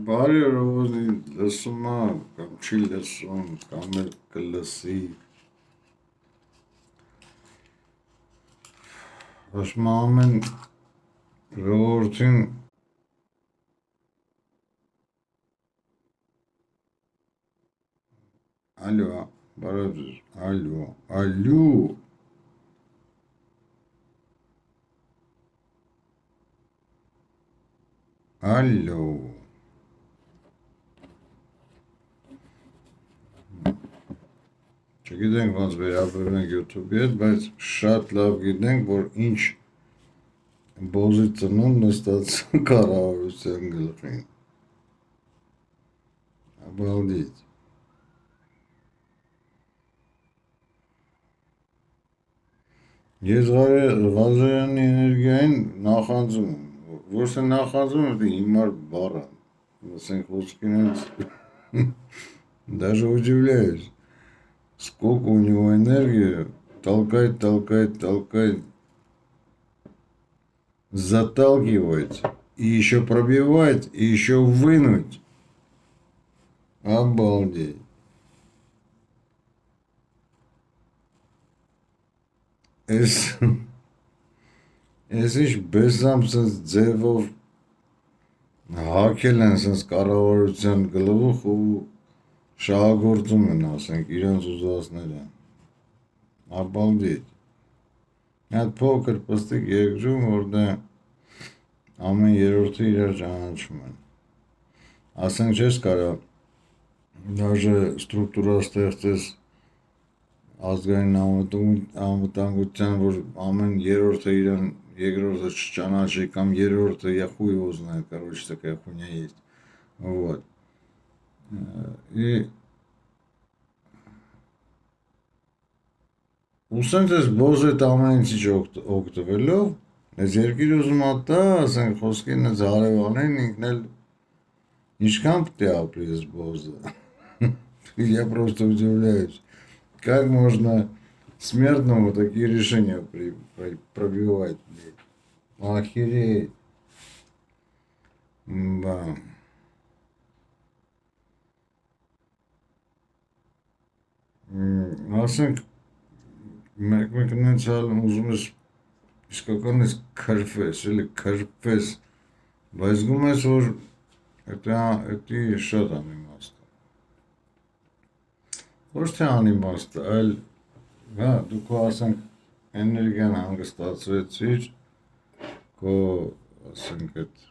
Բարի օրովոզին լսում է, կամ չի լսում, կամ էլ կլսի։ Ասում ամեն ժողովրդին Ալո, բարև ձեզ, ալո, ալո։ Չգիտենք ոնց վերաբերվենք YouTube-ի հետ, բայց շատ լավ գիտենք, որ ինչ բոզի ծնունդ նստած կառավարության գլխին։ Обалдеть։ Ես Ղազարյանի էներգիային նախանձում եմ, ոչ թե նախանձում եմ, դա հիմար բառ է, ասենք խոսքին հենց даже удивляюсь, сколько у него энергии, толкает, заталкивать, и еще пробивать, и еще вынуть. Обалдеть. Ես ինչ բեսամ սենց ձևով հակել են սենց կառավարության գլուխ ու շահագործում են, ասենք, իրենց ուզածները։ Обалдеть։ Այդ փոքր պստիկ երկրում, որտեղ ամեն երրորդը իրար ճանաչում են։ Ասենք չես կարա даже ստրուկտուրա ստեղծես ազգային անվտանգության, որ ամեն երրորդը իրան երկրորդը չճանաչի կամ երրորդը я хуй его знает, короче, такая хуйня есть. Вот. И ուսանց ես բոզետ ամեն ինչ օգտվելով, ես երկիր ուզում ատա, ասենք խոսքին ես հարևանին ինքն էլ ինչքան պետք է ապրի ես բոզը։ Я просто удивляюсь, как можно смертному такие решения пробивать, блядь. Охереть. Да. Ասենք մեկ-մեկն հենց հալում ուզում ես իսկական ես քրվես, էլի քրվես, բայց զգում ես, որ էդի շատ անիմաստ է։ Ոչ թե անիմաստ է, այլ դու քո ասենք էներգիան հանգստացրեցիր, քո ասենք այդ